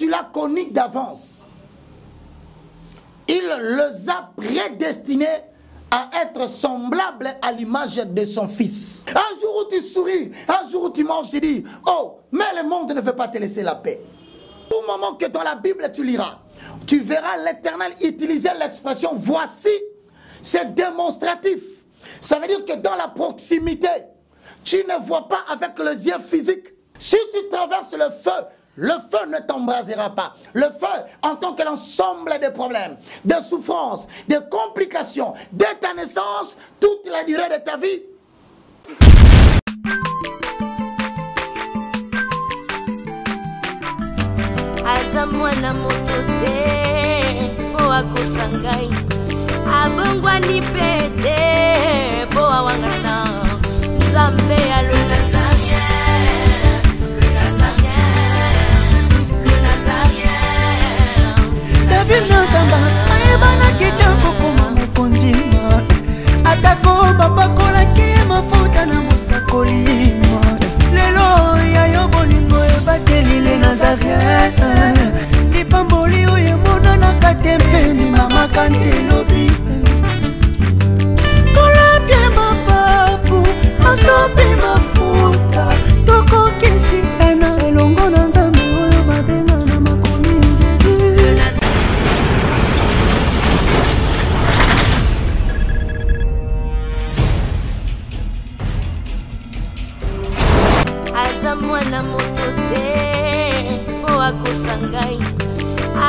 tu l'as connu d'avance. Il les a prédestinés à être semblables à l'image de son fils. Un jour où tu souris, un jour où tu manges, tu dis, oh, mais le monde ne veut pas te laisser la paix. Au moment que dans la Bible tu liras, tu verras l'Éternel utiliser l'expression voici, c'est démonstratif. Ça veut dire que dans la proximité, tu ne vois pas avec les yeux physiques. Si tu traverses le feu ne t'embrasera pas. Le feu, en tant que l'ensemble des problèmes, des souffrances, des complications, dès ta naissance, toute la durée de ta vie. Azamwana motote poa kusangai abongwa ni pete poa wangana Nzambe ya le Nazarien David Nzamba ayebana kitoko koma mukondima atako babakola ki mafuta na musakolima lelo ya yobolingo ebateli le Nazarien lipamboli oyo mona na katempeni mama kantelobi kolapye mapapu masopi mafuta toko kisi ena elongo na Nzambe oyo babenga na makomi Jésus Azamwana motote poa kusangai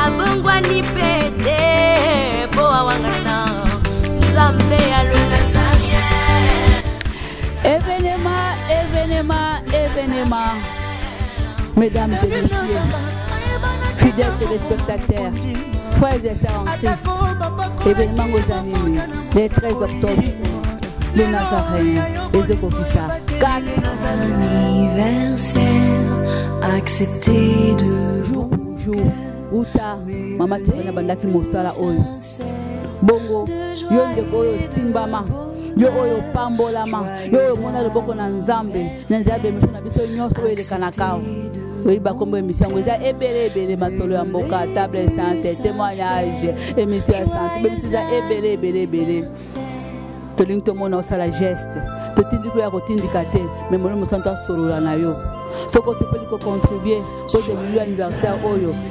abongwa ni pete poa wangana Nzambe ya le Nazarien. Événement, événement, événement. Mesdames et messieurs, fidèles téléspectateurs, frères et sœurs en Christ, événement aux années, le 13 octobre, le Nazaréen, les Ekofissa, 4 anniversaire, accepté de jour, Uta, Mama Tifana Bandaki Mosala Oyo, Bongo, Yonde Oyo Simbama, Yo Oyo Pambolama, Yo Mona de Boko Nzambe, Nzambe Mishona Biso Nyoso Ele Kanakao. Oui, bah comme émission, vous avez ébélé, ma solo en boca, table santé, témoignage, émission santé, même si vous avez ébélé. Tout le monde a la geste. Tout le monde a indicaté, mais moi, je me sens solo là. Ce que tu peux contribuer pour le milieu anniversaire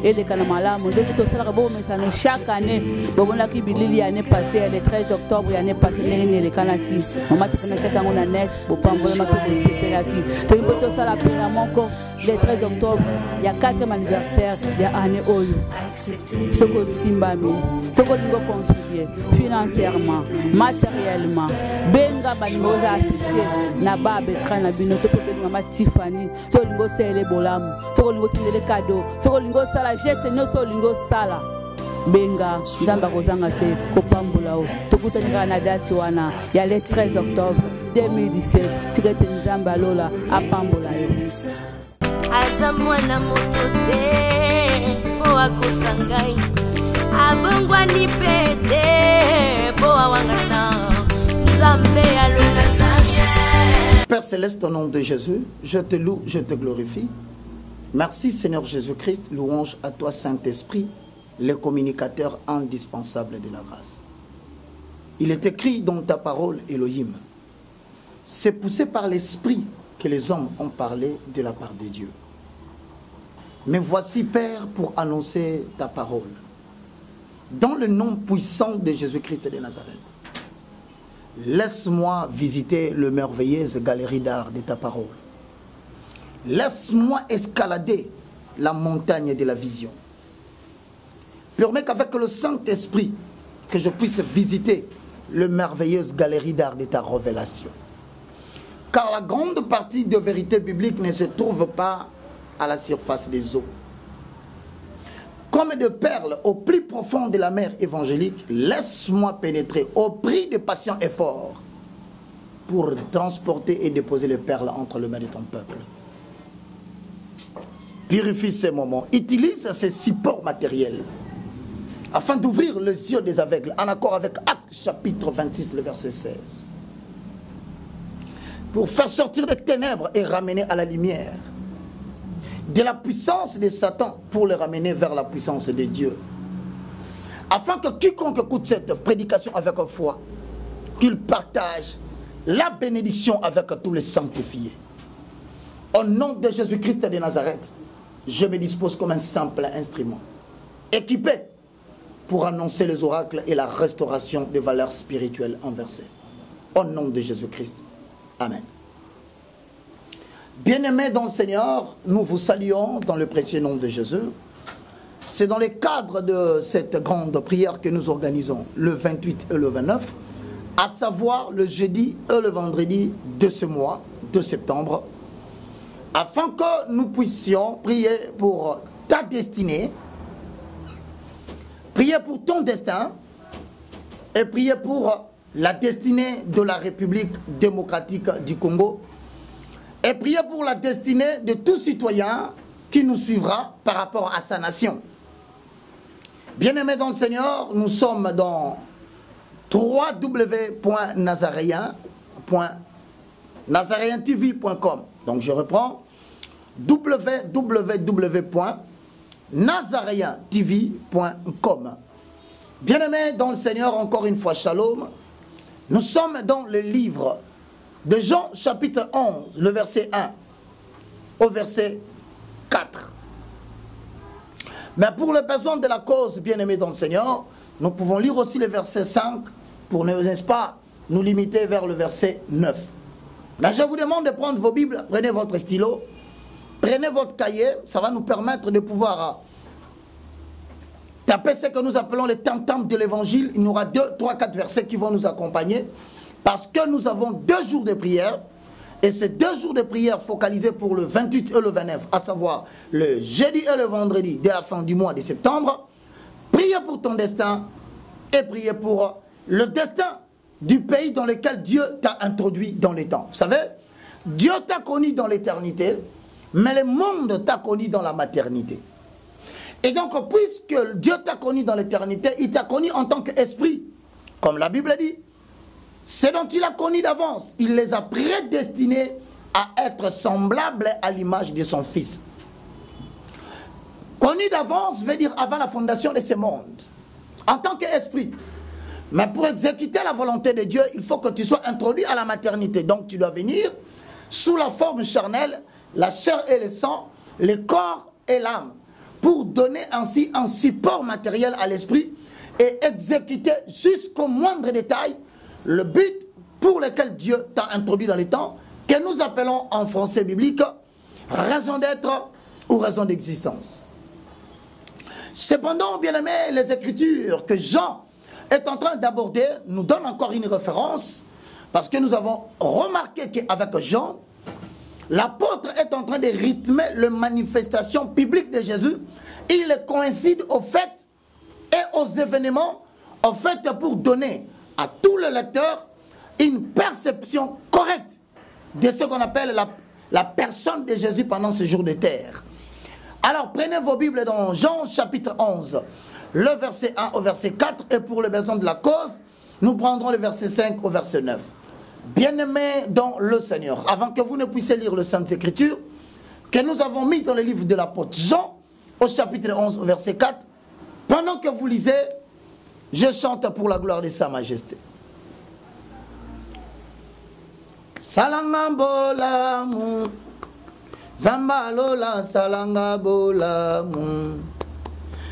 et les canamala, chaque année, l'année passée, le 13 octobre, l'année passée, les canakis. On m'a dit que on a net pour pas me le 13 octobre, il y a 4e anniversaire de l'année Oyo. Ce que Simbami, ce que nous contribuer financièrement, matériellement, Benga Banimosa assisté, Nabab Ekran Abino, Maman Tiffany, ce que nous célébrer Bolam, ce que nous tirer les cadeaux, ce que nous sala geste, nous sommes sala. Benga, Zamba Kozangate, Kopambulao, Tokutanira Nadatiwana, il y a le 13 octobre 2017, Tigate Nzamba Lola, à Pambolayo. Azamwana motote poa kusangai abongwa ni pete poa wangana Nzambe ya le Nazarien. Père Céleste, au nom de Jésus, je te loue, je te glorifie. Merci Seigneur Jésus-Christ, louange à toi Saint-Esprit, le communicateur indispensable de la grâce. Il est écrit dans ta parole, Elohim. C'est poussé par l'Esprit que les hommes ont parlé de la part de Dieu. Mais voici, Père, pour annoncer ta parole. Dans le nom puissant de Jésus-Christ de Nazareth, laisse-moi visiter le merveilleuse galerie d'art de ta parole. Laisse-moi escalader la montagne de la vision. Permets qu'avec le Saint-Esprit, que je puisse visiter le merveilleuse galerie d'art de ta révélation. Car la grande partie de vérité biblique ne se trouve pas à la surface des eaux. Comme de perles au plus profond de la mer évangélique, laisse-moi pénétrer au prix de patients efforts pour transporter et déposer les perles entre les mains de ton peuple. Purifie ces moments, utilise ces supports matériels afin d'ouvrir les yeux des aveugles en accord avec Actes chapitre 26, le verset 16. Pour faire sortir des ténèbres et ramener à la lumière de la puissance de Satan pour les ramener vers la puissance de Dieu. Afin que quiconque écoute cette prédication avec foi, qu'il partage la bénédiction avec tous les sanctifiés. Au nom de Jésus-Christ de Nazareth, je me dispose comme un simple instrument, équipé pour annoncer les oracles et la restauration des valeurs spirituelles inversées. Au nom de Jésus-Christ. Amen. Bien-aimés dans le Seigneur, nous vous saluons dans le précieux nom de Jésus. C'est dans le cadre de cette grande prière que nous organisons le 28 et le 29, à savoir le jeudi et le vendredi de ce mois de septembre, afin que nous puissions prier pour ta destinée, prier pour ton destin et prier pour la destinée de la République démocratique du Congo et prier pour la destinée de tout citoyen qui nous suivra par rapport à sa nation. Bien-aimés dans le Seigneur, nous sommes dans www.nazareantv.com. Donc je reprends, www.nazareantv.com. Bien-aimés dans le Seigneur, encore une fois, shalom. Nous sommes dans le livre de Jean, chapitre 11, le verset 1 au verset 4. Mais pour le besoin de la cause, bien-aimés dans le Seigneur, nous pouvons lire aussi le verset 5 pour, n'est-ce pas, nous limiter vers le verset 9. Là, je vous demande de prendre vos Bibles, prenez votre stylo, prenez votre cahier, ça va nous permettre de pouvoir taper ce que nous appelons les tam-tams de l'évangile. Il y aura 2, 3, 4 versets qui vont nous accompagner parce que nous avons 2 jours de prière et ces 2 jours de prière focalisés pour le 28 et le 29, à savoir le jeudi et le vendredi de la fin du mois de septembre. Priez pour ton destin et priez pour le destin du pays dans lequel Dieu t'a introduit dans les temps. Vous savez, Dieu t'a connu dans l'éternité, mais le monde t'a connu dans la maternité. Et donc, puisque Dieu t'a connu dans l'éternité, il t'a connu en tant qu'esprit. Comme la Bible dit, c'est dont il a connu d'avance. Il les a prédestinés à être semblables à l'image de son Fils. Connu d'avance veut dire avant la fondation de ce monde, en tant qu'esprit. Mais pour exécuter la volonté de Dieu, il faut que tu sois introduit à la maternité. Donc tu dois venir sous la forme charnelle, la chair et le sang, le corps et l'âme, pour donner ainsi un support matériel à l'esprit et exécuter jusqu'au moindre détail le but pour lequel Dieu t'a introduit dans les temps, que nous appelons en français biblique raison d'être ou raison d'existence. Cependant, bien aimés, les Écritures que Jean est en train d'aborder nous donnent encore une référence, parce que nous avons remarqué qu'avec Jean, l'apôtre est en train de rythmer les manifestations publiques de Jésus. Il coïncide au fait et aux événements, au fait pour donner à tous les lecteurs une perception correcte de ce qu'on appelle la personne de Jésus pendant ce jour de terre. Alors prenez vos Bibles dans Jean chapitre 11, le verset 1 au verset 4, et pour le besoin de la cause, nous prendrons le verset 5 au verset 9. Bien-aimés dans le Seigneur, avant que vous ne puissiez lire le Sainte Écriture, que nous avons mis dans le livre de l'apôtre Jean, au chapitre 11, au verset 4, pendant que vous lisez, je chante pour la gloire de sa majesté. Salanga bolamu, Zambalola salanga bolamu,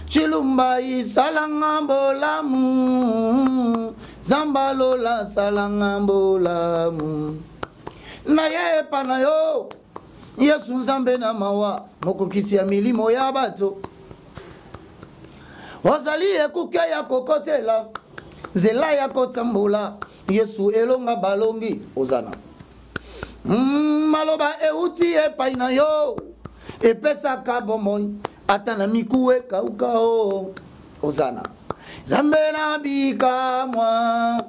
Chilumbai salanga bolamu, Zambalola salanga bolamu. Naye panayo, Yesu nzambe na mawa, mokokisi ya milimo ya bato. Ozali ekuke ya kokotela, zela ya kotambola, Yesu elonga balongi, ozana. Maloba euti epai na yo, epesa kabomoi, atana mikuwe kaukao, ozana. Zambe na bika mwa,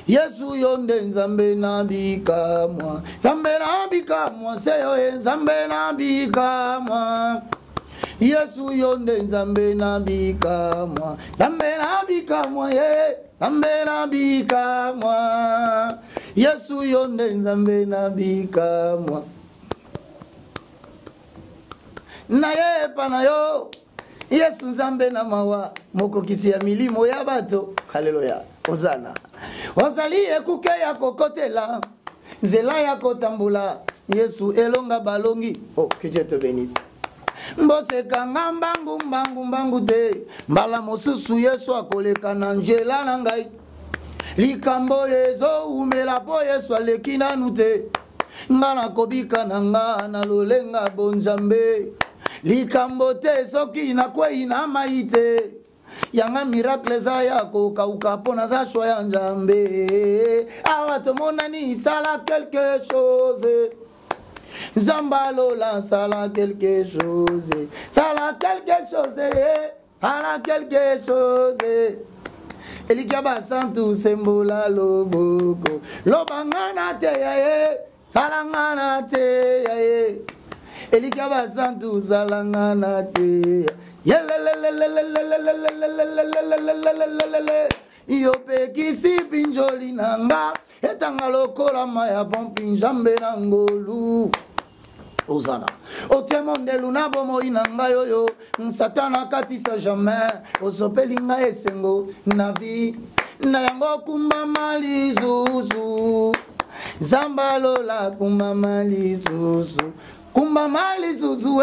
Yesu yonde nzambe na bika mwa, Zambe na bika mwa, seyo zambe na bika mwa. Yesu yonde nzambe na bika mwa, Zambe na bika mwa ye, Zambe na bika mwa. Yesu yonde nzambe na bika mwa. na ye pa na yo Yesu nzambe na mawa mokokisi ya milimo ya bato. Haleluya. Ozana. Ozali ekuke ya kokotela. Nzela ya kotambula. Yesu elonga balongi. Oh, que Dieu te bénisse. Mbose kanga mbangu te. Mbala mosusu Yesu akoleka na njela na ngai. Likambo yezo umela po Yesu aleki nanu te. Ngana kobika na nga na lolenga bonjambe. Likambo te soki na kwe ina maite. Yanga miracle za yako kauka pona za shwa ya njambe. Awa tomona ni sala quelque chose. Zambalola sala quelque chose. Sala quelque chose. Sala quelque chose. Elikaba santu sembola loboko. Lobangana te yae. Salangana te yae. Elikaba santu salangana te. Yope kisi pinjoli nanga. Etanga lokola maya pompi njambe nangolu. Ozana. Otemonde luna bomo inanga yoyo. Satana katisa jamais. Osopelinga esengo na vi. Na yango kumbamali zuzu. Zambalola kumbamali zuzu. Kumbamali zuzu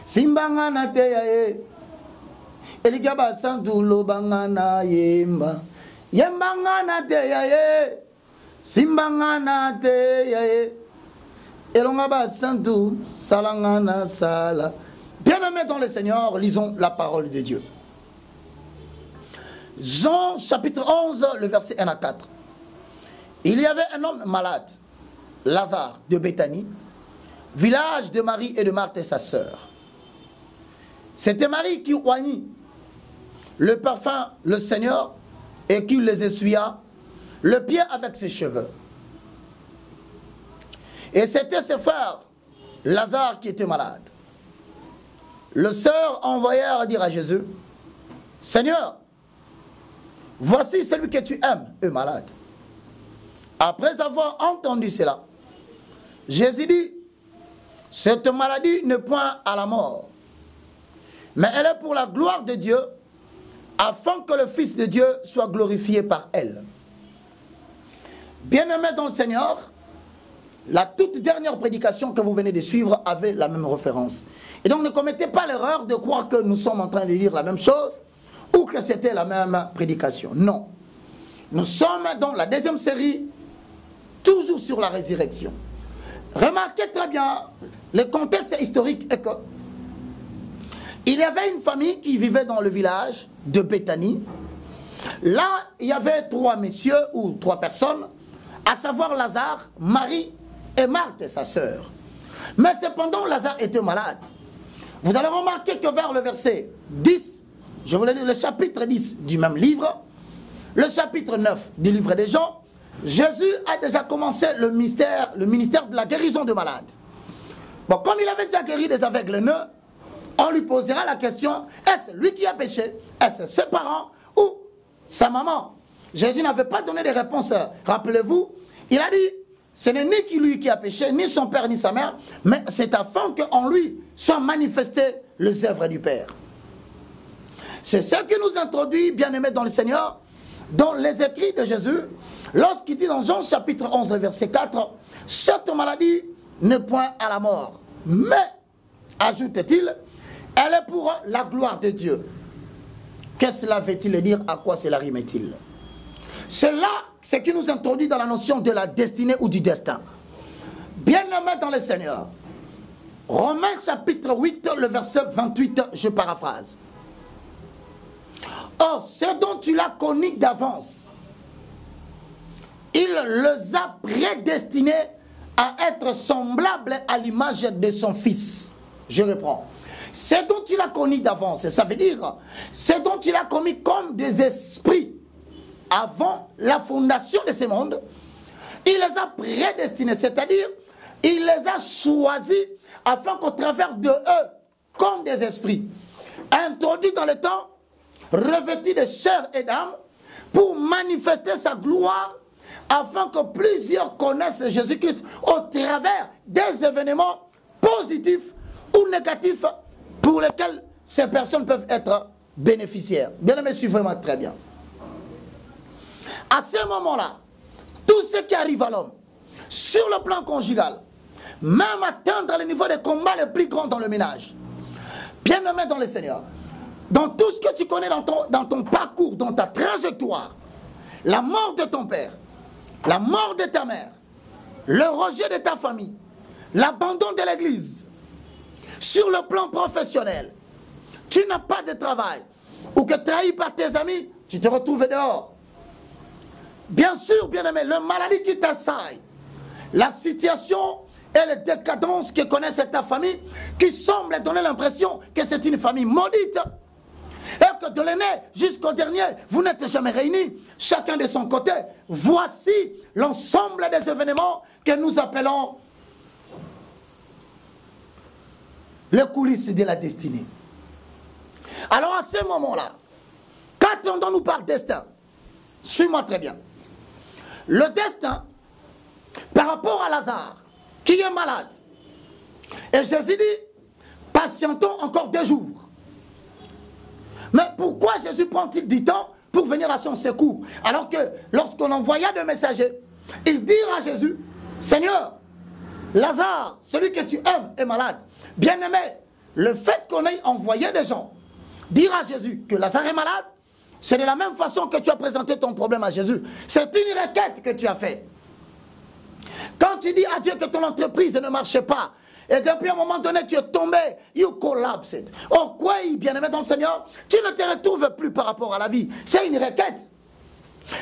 Simbangana te yae. Elikaba santu lobangana yemba. Yembangana te yae. Simbangana te yae. Elongaba santu salangana sala. Bien-aimés dans le Seigneur, lisons la parole de Dieu. Jean chapitre 11, le verset 1 à 4. Il y avait un homme malade, Lazare de Béthanie, village de Marie et de Marthe et sa sœur. C'était Marie qui oignit le parfum, le Seigneur, et qui les essuya le pied avec ses cheveux. Et c'était ses frères, Lazare, qui était malade. Le sœur envoyèrent dire à Jésus, Seigneur, voici celui que tu aimes, est malade. Après avoir entendu cela, Jésus dit, cette maladie n'est point à la mort, mais elle est pour la gloire de Dieu, afin que le Fils de Dieu soit glorifié par elle. Bien-aimés dans le Seigneur, la toute dernière prédication que vous venez de suivre avait la même référence. Et donc ne commettez pas l'erreur de croire que nous sommes en train de dire la même chose ou que c'était la même prédication. Non. Nous sommes dans la deuxième série, toujours sur la résurrection. Remarquez très bien, le contexte historique est que il y avait une famille qui vivait dans le village de Béthanie. Là, il y avait trois messieurs ou trois personnes, à savoir Lazare, Marie et Marthe, sa sœur. Mais cependant, Lazare était malade. Vous allez remarquer que vers le verset 10, je vous lire le chapitre 10 du même livre, le chapitre 9 du livre des Jean, Jésus a déjà commencé le ministère de la guérison de malades. Bon, comme il avait déjà guéri des aveugles nœuds, on lui posera la question, est-ce lui qui a péché? Est-ce ses parents ou sa maman? Jésus n'avait pas donné de réponse, rappelez-vous. Il a dit, ce n'est ni lui qui a péché, ni son père, ni sa mère, mais c'est afin qu'en lui soient manifestées les œuvres du Père. C'est ce qui nous introduit, bien-aimés dans le Seigneur, dans les écrits de Jésus, lorsqu'il dit dans Jean chapitre 11, verset 4, « Cette maladie n'est point à la mort, mais, ajoute-t-il, elle est pour la gloire de Dieu. » Qu'est-ce que cela veut-il dire? À quoi cela rime-t-il? C'est là ce qui nous introduit dans la notion de la destinée ou du destin. Bien-aimés dans le Seigneur, Romains chapitre 8, le verset 28, je paraphrase. Or, ce dont tu l'as connu d'avance, il les a prédestinés à être semblables à l'image de son Fils. Je reprends. Ce dont il a connu d'avance, ça veut dire, ce dont il a commis comme des esprits avant la fondation de ce monde, il les a prédestinés, c'est-à-dire, il les a choisis afin qu'au travers de eux, comme des esprits, introduits dans le temps, revêtus de chair et d'âme, pour manifester sa gloire, afin que plusieurs connaissent Jésus-Christ au travers des événements positifs ou négatifs pour lesquels ces personnes peuvent être bénéficiaires. Bien aimé, suivez-moi très bien. À ce moment-là, tout ce qui arrive à l'homme, sur le plan conjugal, même atteindre le niveau de combat le plus grand dans le ménage, bien aimé dans le Seigneur, dans tout ce que tu connais dans ton parcours, dans ta trajectoire, la mort de ton père, la mort de ta mère, le rejet de ta famille, l'abandon de l'église, sur le plan professionnel, tu n'as pas de travail, ou que trahi par tes amis, tu te retrouves dehors. Bien sûr, bien aimé, la maladie qui t'assaille, la situation et les décadences que connaît ta famille, qui semble donner l'impression que c'est une famille maudite, et que de l'aîné jusqu'au dernier, vous n'êtes jamais réunis, chacun de son côté. Voici l'ensemble des événements que nous appelons les coulisses de la destinée. Alors à ce moment-là, qu'attendons-nous par destin? Suis-moi très bien. Le destin, par rapport à Lazare, qui est malade, et Jésus dit, patientons encore 2 jours. Mais pourquoi Jésus prend-il du temps pour venir à son secours? Alors que lorsqu'on envoya des messagers, ils dirent à Jésus, Seigneur, Lazare, celui que tu aimes, est malade. Bien-aimé, le fait qu'on ait envoyé des gens dire à Jésus que Lazare est malade, c'est de la même façon que tu as présenté ton problème à Jésus. C'est une requête que tu as faite. Quand tu dis à Dieu que ton entreprise ne marche pas, et depuis un moment donné tu es tombé, you collapsed. Oh quoi, bien-aimé dans le Seigneur, tu ne te retrouves plus par rapport à la vie. C'est une requête.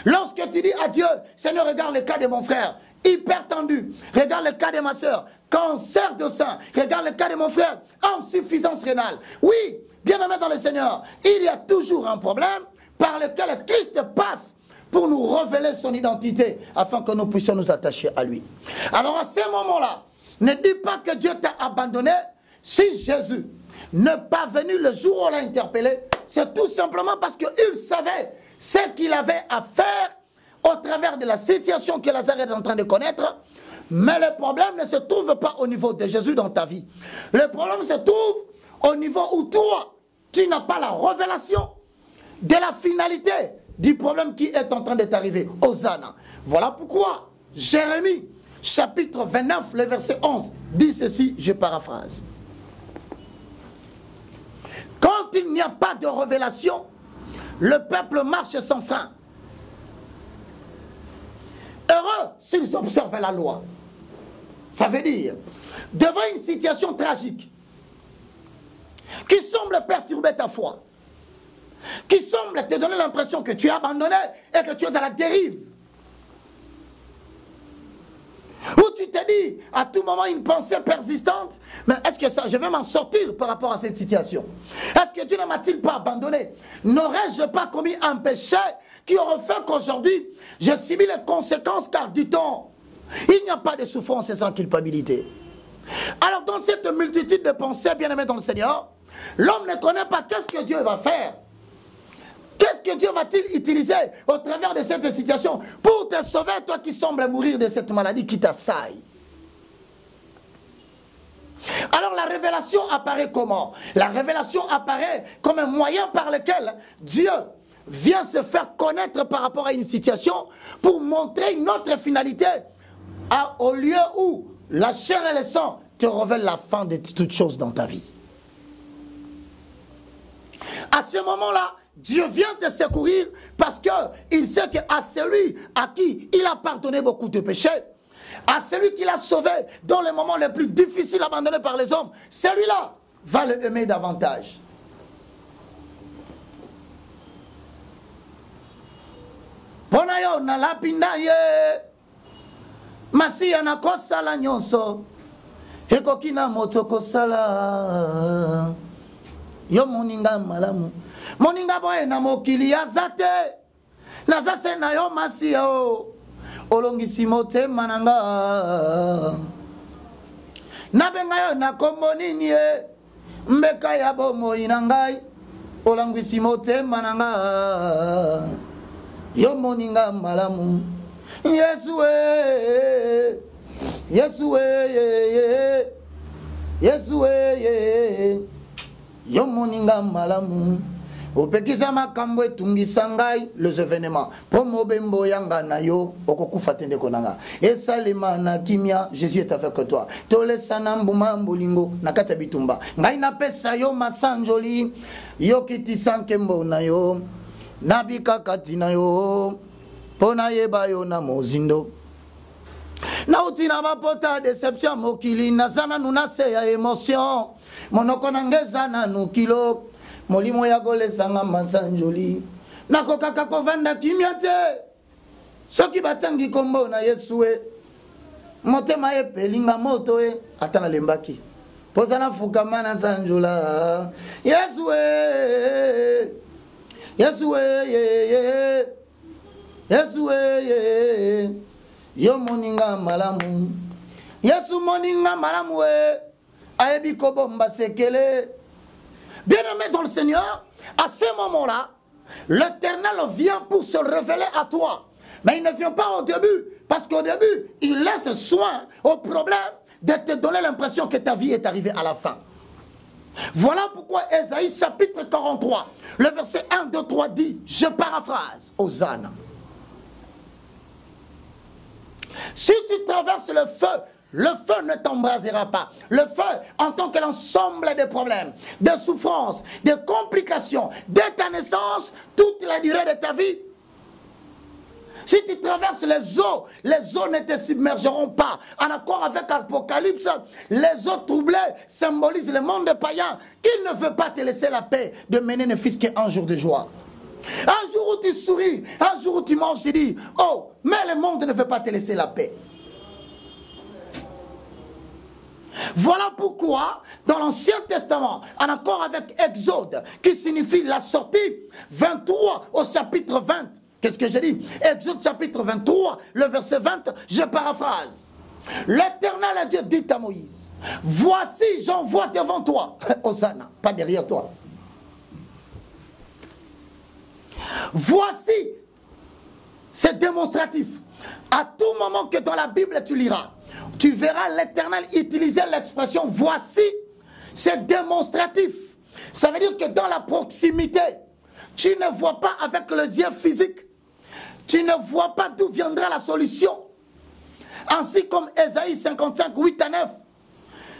Lorsque tu dis à Dieu, Seigneur, regarde le cas de mon frère, hypertendu, regarde le cas de ma soeur, cancer de sein, regarde le cas de mon frère, insuffisance rénale. Oui, bien-aimé dans le Seigneur, il y a toujours un problème par lequel Christ passe pour nous révéler son identité, afin que nous puissions nous attacher à lui. Alors à ce moment-là, ne dis pas que Dieu t'a abandonné. Si Jésus n'est pas venu le jour où on l'a interpellé, c'est tout simplement parce qu'il savait ce qu'il avait à faire au travers de la situation que Lazare est en train de connaître. Mais le problème ne se trouve pas au niveau de Jésus dans ta vie. Le problème se trouve au niveau où toi, tu n'as pas la révélation de la finalité du problème qui est en train de t'arriver. Hosanna. Voilà pourquoi Jérémie, chapitre 29, le verset 11, dit ceci, je paraphrase. Quand il n'y a pas de révélation, le peuple marche sans frein. Heureux s'ils observent la loi. Ça veut dire, devant une situation tragique qui semble perturber ta foi, qui semble te donner l'impression que tu es abandonné et que tu es à la dérive, où tu te dis à tout moment une pensée persistante, mais est-ce que ça, je vais m'en sortir par rapport à cette situation? Est-ce que Dieu ne m'a-t-il pas abandonné? N'aurais-je pas commis un péché qui aurait fait qu'aujourd'hui je subis les conséquences? Car dit-on, il n'y a pas de souffrance sans culpabilité. Alors dans cette multitude de pensées, bien-aimés dans le Seigneur, l'homme ne connaît pas qu'est-ce que Dieu va faire. Qu'est-ce que Dieu va-t-il utiliser au travers de cette situation pour te sauver, toi qui sembles mourir de cette maladie qui t'assaille? Alors la révélation apparaît comment? La révélation apparaît comme un moyen par lequel Dieu vient se faire connaître par rapport à une situation pour montrer une autre finalité au lieu où la chair et le sang te révèlent la fin de toutes choses dans ta vie. À ce moment-là, Dieu vient te secourir parce qu'il sait qu'à celui à qui il a pardonné beaucoup de péchés, à celui qui l'a sauvé dans les moments les plus difficiles abandonnés par les hommes, celui-là va le aimer davantage. Ponayo na lapinda ye masiya na kosala nyonso ekoki na moto kosala yo moninga malamu moninga boye na mokili aza te naza se na yo masiya o olongisi motema na nga nabenga yo na kombo nini ye mbeka ya bomoi na ngai olongisi motema na nga yo moninga malamu Yesu Yesu Yesu yo moninga malamu opekisa makambo etungisa ngai les événements po mobembo yanga na yo okokufa tende konanga esalema na kimia. Jésus est avec toi tolesana mbuma mbolingo na kati ya bitumba ngai napesa yo masanjoli yo kitisa nkembo na yo nabikakati na yo pona yeba yo na mozindo nauti na bapota déception mokili nazana nunase ya émotion monoko nangeza na nukilo molimo ya kolesanga masanjoli nakokaka kovanda kimia te soki batangi kombo na Yesu motema epelinga moto ata nalembaki poza nafukama na sanjola Yesu Yesu Yesu yo moninga malamu Yesu moninga malamu ayebi kobomba sekele. Bien-aimé dans le Seigneur, à ce moment-là, l'Éternel vient pour se révéler à toi. Mais il ne vient pas au début, parce qu'au début, il laisse soin au problème de te donner l'impression que ta vie est arrivée à la fin. Voilà pourquoi Ésaïe chapitre 43, le verset 1, 2, 3 dit, je paraphrase, Hosanna. Si tu traverses le feu ne t'embrasera pas. Le feu, en tant que l'ensemble des problèmes, des souffrances, des complications, dès ta naissance, toute la durée de ta vie. Si tu traverses les eaux ne te submergeront pas. En accord avec Apocalypse, les eaux troublées symbolisent le monde païen qui ne veut pas te laisser la paix de mener ne fût qu'un jour de joie. Un jour où tu souris, un jour où tu manges, tu dis, oh, mais le monde ne veut pas te laisser la paix. Voilà pourquoi, dans l'Ancien Testament, en accord avec Exode, qui signifie la sortie, 23 au chapitre 20, qu'est-ce que j'ai dit? Exode chapitre 23, le verset 20, je paraphrase. L'Éternel a Dieu dit à Moïse, voici, j'envoie devant toi, Hosanna, pas derrière toi. Voici, c'est démonstratif. À tout moment que dans la Bible tu liras, tu verras l'Éternel utiliser l'expression voici, c'est démonstratif. Ça veut dire que dans la proximité, tu ne vois pas avec les yeux physiques, tu ne vois pas d'où viendra la solution. Ainsi comme Ésaïe 55, 8 à 9,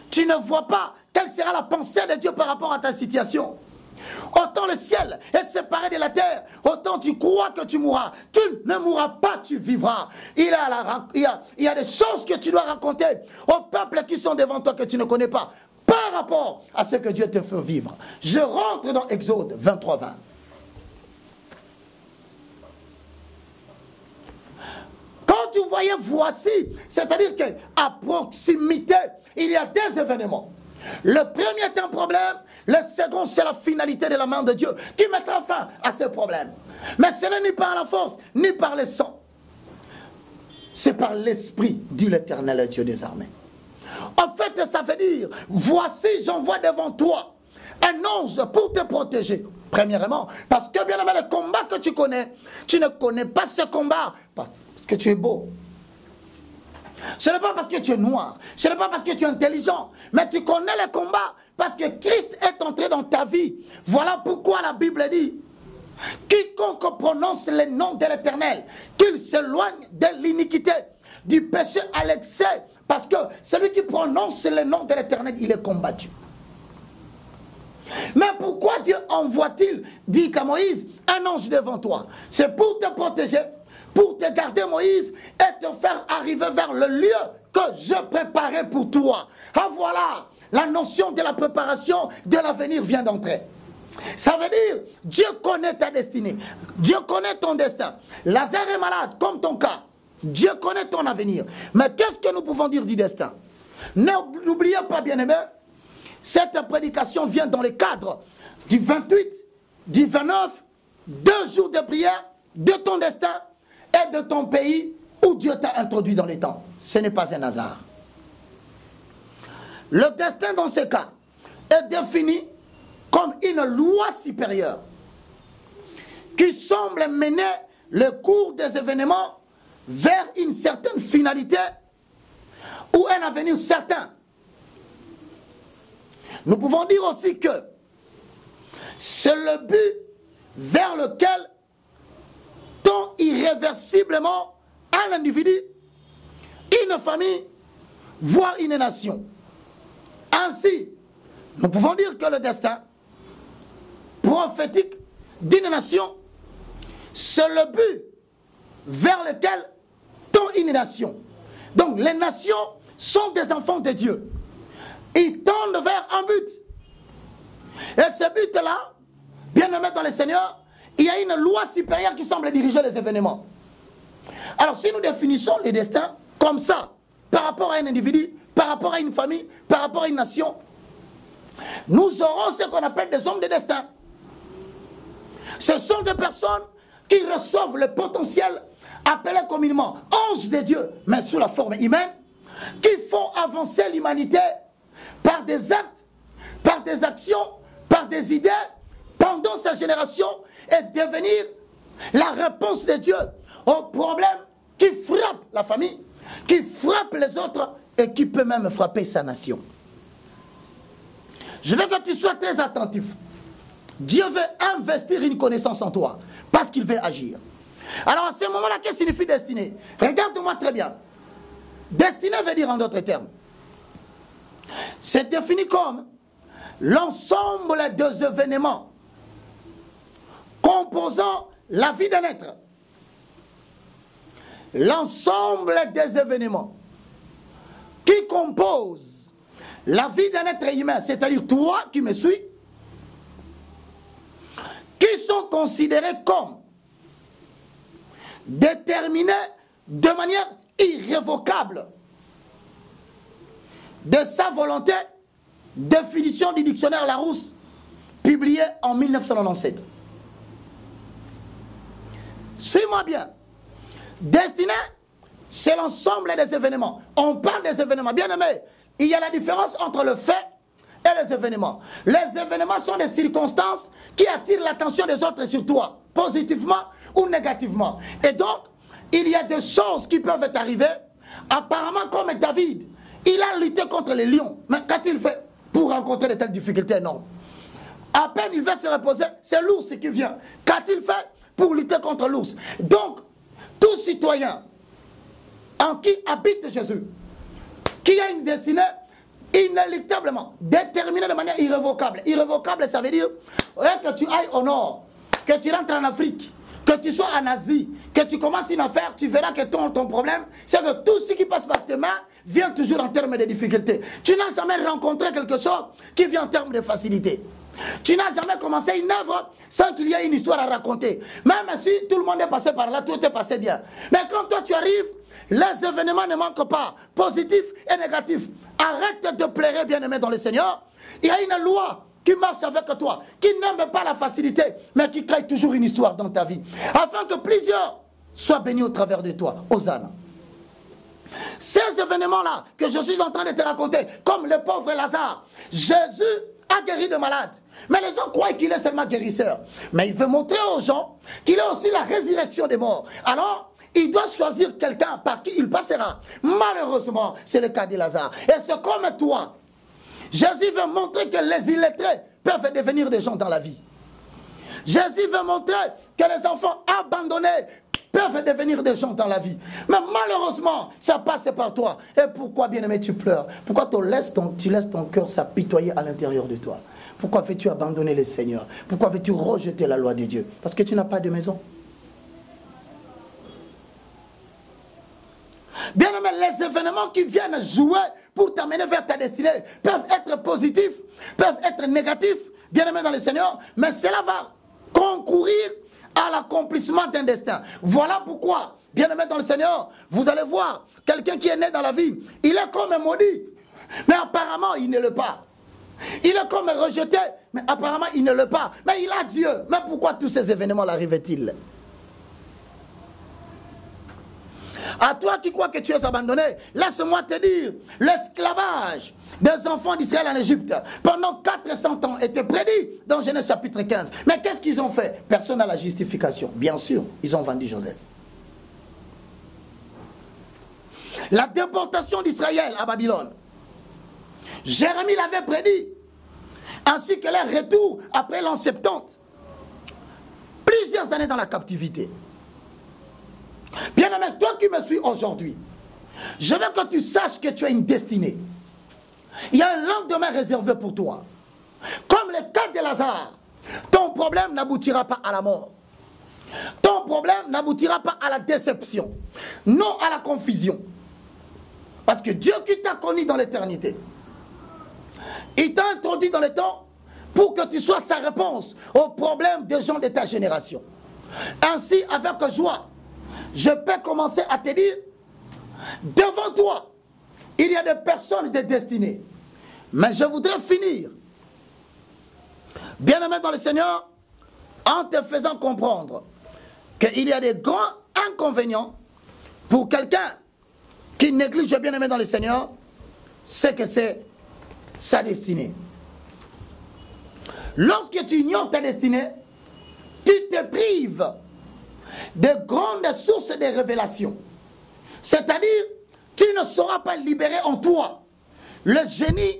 tu ne vois pas quelle sera la pensée de Dieu par rapport à ta situation. Autant le ciel est séparé de la terre, autant tu crois que tu mourras. Tu ne mourras pas, tu vivras. Il y a des choses que tu dois raconter aux peuples qui sont devant toi que tu ne connais pas, par rapport à ce que Dieu te fait vivre. Je rentre dans Exode 23, 20. Quand tu voyais voici, c'est-à-dire qu'à proximité, il y a des événements. Le premier est un problème, le second c'est la finalité de la main de Dieu qui mettra fin à ce problème. Mais ce n'est ni par la force, ni par le sang. C'est par l'esprit, dit l'Éternel Dieu des armées. En fait, ça veut dire, voici j'envoie devant toi un ange pour te protéger. Premièrement, parce que bien aimé, le combat que tu ne connais pas ce combat parce que tu es beau. Ce n'est pas parce que tu es noir, ce n'est pas parce que tu es intelligent, mais tu connais le combat parce que Christ est entré dans ta vie. Voilà pourquoi la Bible dit, quiconque prononce le nom de l'Éternel, qu'il s'éloigne de l'iniquité, du péché à l'excès, parce que celui qui prononce le nom de l'Éternel, il est combattu. Mais pourquoi Dieu envoie-t-il, dit à Moïse, un ange devant toi? C'est pour te protéger, pour te garder Moïse et te faire arriver vers le lieu que je préparais pour toi. Ah voilà, la notion de la préparation de l'avenir vient d'entrer. Ça veut dire, Dieu connaît ta destinée, Dieu connaît ton destin. Lazare est malade, comme ton cas. Dieu connaît ton avenir. Mais qu'est-ce que nous pouvons dire du destin? N'oubliez pas, bien-aimés, cette prédication vient dans le cadre du 28, du 29, 2 jours de prière, de ton destin et de ton pays où Dieu t'a introduit dans les temps. Ce n'est pas un hasard. Le destin dans ce cas est défini comme une loi supérieure qui semble mener le cours des événements vers une certaine finalité ou un avenir certain. Nous pouvons dire aussi que c'est le but vers lequel tend irréversiblement un individu, une famille, voire une nation. Ainsi, nous pouvons dire que le destin prophétique d'une nation, c'est le but vers lequel tend une nation. Donc les nations sont des enfants de Dieu. Ils tendent vers un but. Et ce but-là, bien aimé dans le Seigneur, il y a une loi supérieure qui semble diriger les événements. Alors si nous définissons les destins comme ça, par rapport à un individu, par rapport à une famille, par rapport à une nation, nous aurons ce qu'on appelle des hommes de destin. Ce sont des personnes qui reçoivent le potentiel appelé communément anges de Dieu, mais sous la forme humaine, qui font avancer l'humanité par des actes, par des actions, par des idées, pendant sa génération, et devenir la réponse de Dieu aux problèmes qui frappent la famille, qui frappent les autres et qui peut même frapper sa nation. Je veux que tu sois très attentif. Dieu veut investir une connaissance en toi parce qu'il veut agir. Alors à ce moment-là, qu'est-ce que signifie destinée? Regarde-moi très bien. Destinée veut dire en d'autres termes, c'est défini comme l'ensemble des événements composant la vie d'un être. L'ensemble des événements qui composent la vie d'un être humain, c'est-à-dire toi qui me suis, qui sont considérés comme déterminés de manière irrévocable de sa volonté, définition du dictionnaire Larousse, publié en 1997. Suis-moi bien. Destinée, c'est l'ensemble des événements. On parle des événements. Bien aimé, il y a la différence entre le fait et les événements. Les événements sont des circonstances qui attirent l'attention des autres sur toi, positivement ou négativement. Et donc, il y a des choses qui peuvent arriver. Apparemment, comme David, il a lutté contre les lions. Mais qu'a-t-il fait pour rencontrer de telles difficultés? Non. À peine il va se reposer, c'est l'ours qui vient. Qu'a-t-il fait pour lutter contre l'ours? Donc, tout citoyen en qui habite Jésus, qui a une destinée inéluctablement déterminée de manière irrévocable. Irrévocable, ça veut dire que tu ailles au nord, que tu rentres en Afrique, que tu sois en Asie, que tu commences une affaire, tu verras que ton problème, c'est que tout ce qui passe par tes mains vient toujours en termes de difficultés. Tu n'as jamais rencontré quelque chose qui vient en termes de facilité. Tu n'as jamais commencé une œuvre sans qu'il y ait une histoire à raconter. Même si tout le monde est passé par là, tout est passé bien. Mais quand toi tu arrives, les événements ne manquent pas, positifs et négatifs. Arrête de pleurer, bien-aimé dans le Seigneur. Il y a une loi qui marche avec toi, qui n'aime pas la facilité, mais qui crée toujours une histoire dans ta vie, afin que plusieurs soient bénis au travers de toi. Hosanna. Ces événements-là que je suis en train de te raconter, comme le pauvre Lazare, Jésus a guéri de malades. Mais les gens croient qu'il est seulement guérisseur. Mais il veut montrer aux gens qu'il est aussi la résurrection des morts. Alors, il doit choisir quelqu'un par qui il passera. Malheureusement, c'est le cas de Lazare. Et c'est comme toi. Jésus veut montrer que les illettrés peuvent devenir des gens dans la vie. Jésus veut montrer que les enfants abandonnés peuvent devenir des gens dans la vie. Mais malheureusement, ça passe par toi. Et pourquoi, bien-aimé, tu pleures? Pourquoi tu laisses ton cœur s'apitoyer à l'intérieur de toi? Pourquoi veux-tu abandonner le Seigneur? Pourquoi veux-tu rejeter la loi de Dieu? Parce que tu n'as pas de maison. Bien-aimé, les événements qui viennent jouer pour t'amener vers ta destinée peuvent être positifs, peuvent être négatifs, bien-aimé dans le Seigneur, mais cela va concourir à l'accomplissement d'un destin. Voilà pourquoi, bien-aimé dans le Seigneur, vous allez voir quelqu'un qui est né dans la vie, il est comme maudit, mais apparemment il ne l'est pas. Il est comme rejeté, mais apparemment il ne l'est pas. Mais il a Dieu. Mais pourquoi tous ces événements arrivent-ils? À toi qui crois que tu es abandonné, laisse-moi te dire, l'esclavage des enfants d'Israël en Égypte pendant 400 ans était prédit dans Genèse chapitre 15. Mais qu'est-ce qu'ils ont fait? Personne n'a la justification. Bien sûr, ils ont vendu Joseph. La déportation d'Israël à Babylone, Jérémie l'avait prédit ainsi que leur retour après l'an 70. Plusieurs années dans la captivité. Bien-aimé, toi qui me suis aujourd'hui, je veux que tu saches que tu as une destinée. Il y a un lendemain réservé pour toi. Comme le cas de Lazare, ton problème n'aboutira pas à la mort. Ton problème n'aboutira pas à la déception, non à la confusion. Parce que Dieu qui t'a connu dans l'éternité, il t'a introduit dans le temps pour que tu sois sa réponse aux problèmes des gens de ta génération. Ainsi, avec joie, je peux commencer à te dire, devant toi, il y a des personnes de destinée. Mais je voudrais finir, bien-aimé dans le Seigneur, en te faisant comprendre qu'il y a des grands inconvénients pour quelqu'un qui néglige, bien-aimé dans le Seigneur, c'est que c'est sa destinée. Lorsque tu ignores ta destinée, tu te prives de grandes sources de révélation. C'est-à-dire, tu ne sauras pas libérer en toi le génie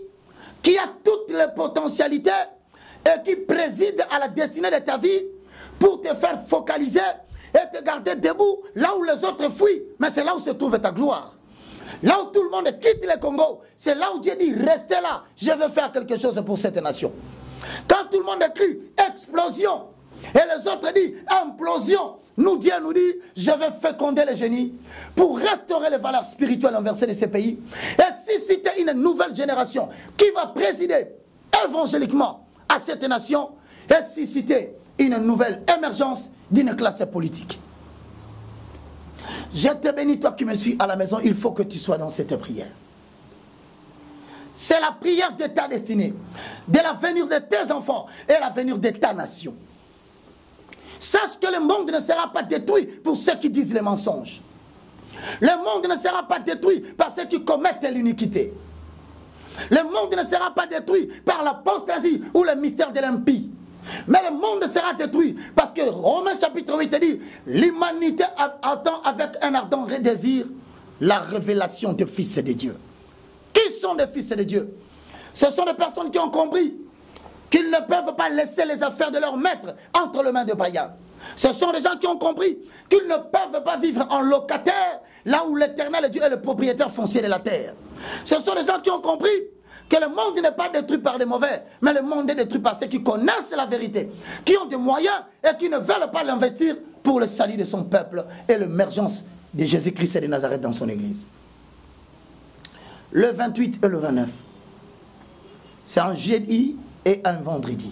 qui a toutes les potentialités et qui préside à la destinée de ta vie pour te faire focaliser et te garder debout là où les autres fuient. Mais c'est là où se trouve ta gloire. Là où tout le monde quitte le Congo, c'est là où Dieu dit, restez là, je veux faire quelque chose pour cette nation. Quand tout le monde crie explosion et les autres disent implosion, Dieu nous dit, je vais féconder les génies pour restaurer les valeurs spirituelles inversées de ces pays et susciter une nouvelle génération qui va présider évangéliquement à cette nation et susciter une nouvelle émergence d'une classe politique. Je te bénis, toi qui me suis à la maison, il faut que tu sois dans cette prière. C'est la prière de ta destinée, de l'avenir de tes enfants et l'avenir de ta nation. Sache que le monde ne sera pas détruit pour ceux qui disent les mensonges. Le monde ne sera pas détruit par ceux qui commettent l'iniquité. Le monde ne sera pas détruit par l'apostasie ou le mystère de l'impie. Mais le monde sera détruit parce que Romains chapitre 8 dit, l'humanité attend avec un ardent désir la révélation des fils de Dieu. Qui sont les fils de Dieu? Ce sont des personnes qui ont compris qu'ils ne peuvent pas laisser les affaires de leur maître entre les mains de païens. Ce sont des gens qui ont compris qu'ils ne peuvent pas vivre en locataire là où l'Éternel Dieu est le propriétaire foncier de la terre. Ce sont des gens qui ont compris que le monde n'est pas détruit par les mauvais, mais le monde est détruit par ceux qui connaissent la vérité, qui ont des moyens et qui ne veulent pas l'investir pour le salut de son peuple et l'émergence de Jésus-Christ et de Nazareth dans son église. Le 28 et le 29, c'est un jeudi et un vendredi.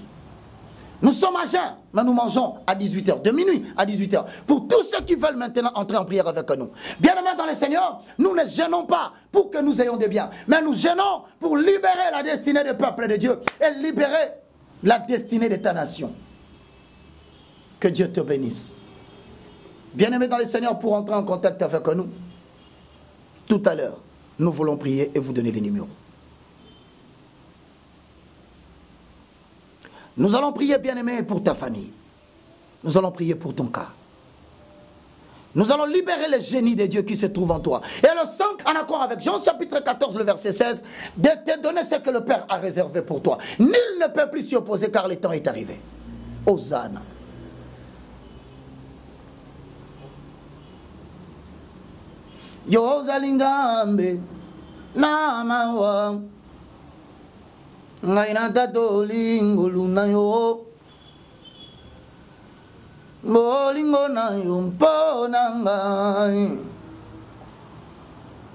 Nous sommes à jeun, mais nous mangeons à 18h, de minuit à 18h. Pour tous ceux qui veulent maintenant entrer en prière avec nous. Bien-aimés dans le Seigneur, nous ne gênons pas pour que nous ayons des biens, mais nous gênons pour libérer la destinée du peuple de Dieu et libérer la destinée de ta nation. Que Dieu te bénisse. Bien-aimés dans le Seigneur, pour entrer en contact avec nous, tout à l'heure, nous voulons prier et vous donner les numéros. Nous allons prier, bien-aimé, pour ta famille. Nous allons prier pour ton cas. Nous allons libérer le génie de Dieu qui se trouve en toi. Et le sang, en accord avec Jean chapitre 14, le verset 16, de te donner ce que le Père a réservé pour toi. Nul ne peut plus s'y opposer car le temps est arrivé. Hosanna. Yozalingambe namawa ngaina tatolingo luna yo bolingo na yo mpona ngai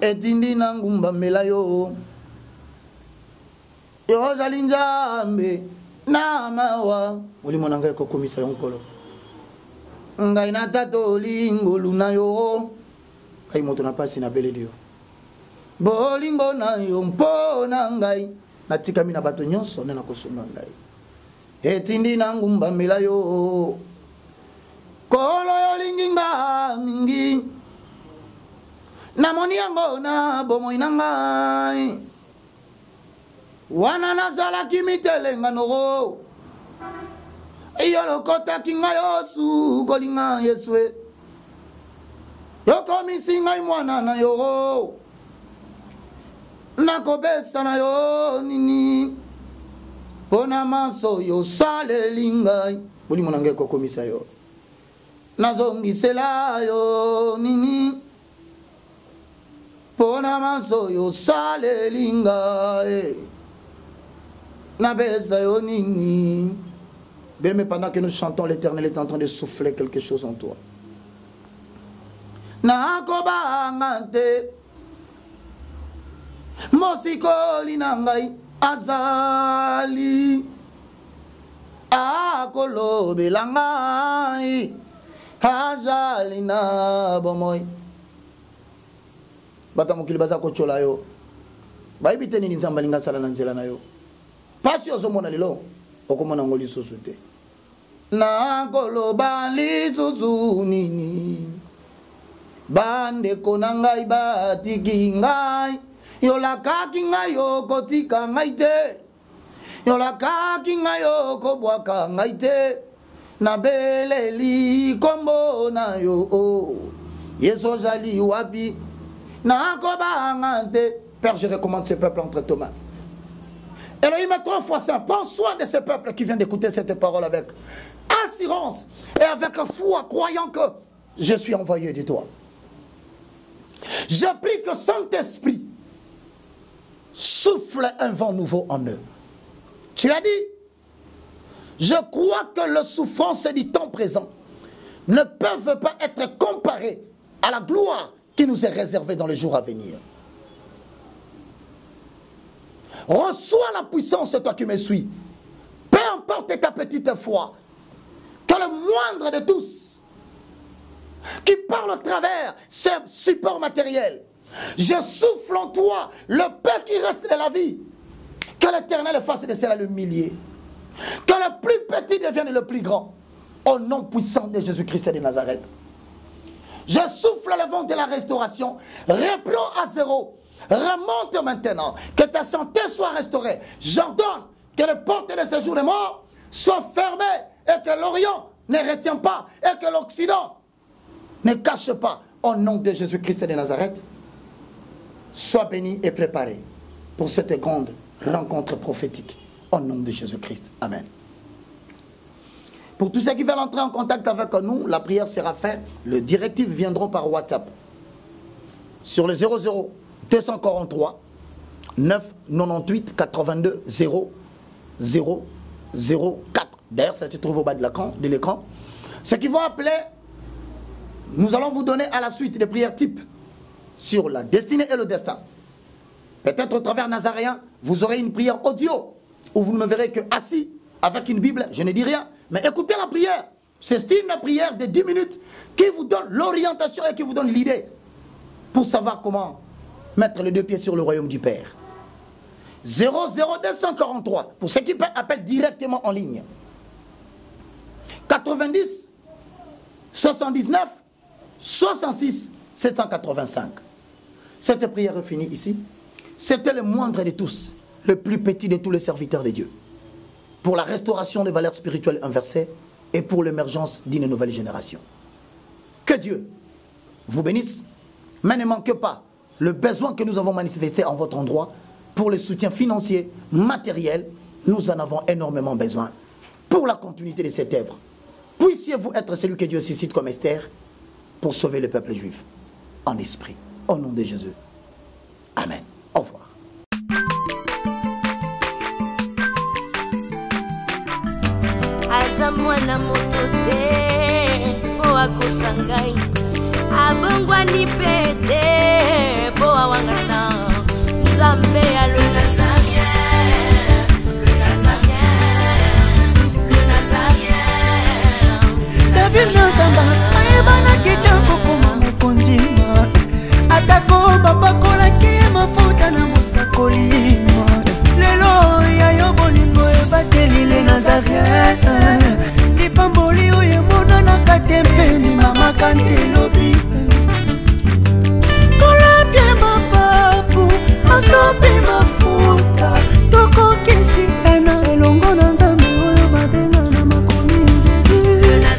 etindi na ngumba mela yo yozalingambe namawa molimo na ngai kokomisa yo nkolo ngaina tatolingo luna yo ay moto na pasi na belelio bolingo na yo mpona ngai natikami na bato nyonso na kosunga ngai etindi na ngumba mela yo kolo yolingi nga mingi namoni yango na bomoi na ngai wana nazalaki mitelenga noko iyo lokotaki ngai osu kolinga yesue yokomisi ngai mwana na yo nakobesa na yo nini pona maso yo saleli ngai molimo na ngai kokomisa yo nazongisela yo nini pona maso yo saleli ngai nabesa yo nini. Bien, mais pendant que nous chantons, l'Éternel est en train de souffler quelque chose en toi. Nakobangante mosikoli nangai azali akolobela ngai azali na bomoy bata mokili baza kochola yo bayibi te nini nzambe alingi asala na nzela na yo pasi ozomona lelo okomona ngo lisusu te nakoloba lisusu nini bandeko na ngai batiki ngai yolakaki ngai yokotika ngai te yolakaki ngai yokobwaka ngai te nabeleli kombo na yo yesu ozali wapi nakobanga te. Père, je recommande ce peuple entre tes mains. Elohim est 3 fois saint. Prends soin de ce peuple qui vient d'écouter cette parole avec assurance et avec foi, croyant que je suis envoyé de toi. Je prie que Saint-Esprit souffle un vent nouveau en eux. Tu as dit, je crois que les souffrances du temps présent ne peuvent pas être comparées à la gloire qui nous est réservée dans les jours à venir. Reçois la puissance, toi qui me suis. Peu importe ta petite foi, que le moindre de tous qui parle au travers ce support matériel, je souffle en toi le peu qui reste de la vie. Que l'Éternel fasse de cela le millier. Que le plus petit devienne le plus grand. Au nom puissant de Jésus-Christ de Nazareth. Je souffle le vent de la restauration. Reprends à zéro. Remonte maintenant. Que ta santé soit restaurée. J'ordonne que les portes de ce jour de mort soient fermées et que l'Orient ne retient pas et que l'Occident ne cache pas. Au nom de Jésus-Christ de Nazareth, sois béni et préparé pour cette grande rencontre prophétique. Au nom de Jésus-Christ. Amen. Pour tous ceux qui veulent entrer en contact avec nous, la prière sera faite. Les directives viendront par WhatsApp. Sur le 00 243 998 82 0 0 04. D'ailleurs, ça se trouve au bas de l'écran. Ceux qui vont appeler, nous allons vous donner à la suite des prières types sur la destinée et le destin. Peut-être au travers nazaréen, vous aurez une prière audio où vous ne me verrez que assis avec une Bible, je ne dis rien. Mais écoutez la prière. C'est une prière de 10 minutes qui vous donne l'orientation et qui vous donne l'idée pour savoir comment mettre les 2 pieds sur le royaume du Père. 00243 pour ceux qui appellent directement en ligne. 90 79 66 785. Cette prière est finie ici. C'était le moindre de tous, le plus petit de tous les serviteurs de Dieu, pour la restauration des valeurs spirituelles inversées et pour l'émergence d'une nouvelle génération. Que Dieu vous bénisse, mais ne manquez pas le besoin que nous avons manifesté en votre endroit pour le soutien financier, matériel. Nous en avons énormément besoin pour la continuité de cette œuvre. Puissiez-vous être celui que Dieu suscite comme Esther pour sauver le peuple juif en esprit. Au nom de Jésus. Amen. Au revoir. Aza mwana moto te po akosa ngai abongwani pete po awangata Nzambe ya le Nazarien, le Nazarien, le Nazarien. David Nzamba ayebana kika kokoma mokondima atako babakolaki mafuta na mosakolima lelo ya yo bolingo ebateli le Nazarien lipamboli oyo emonanaka te mpeni mama kantelobi kolapie mapapu masopi mafuta tokokisi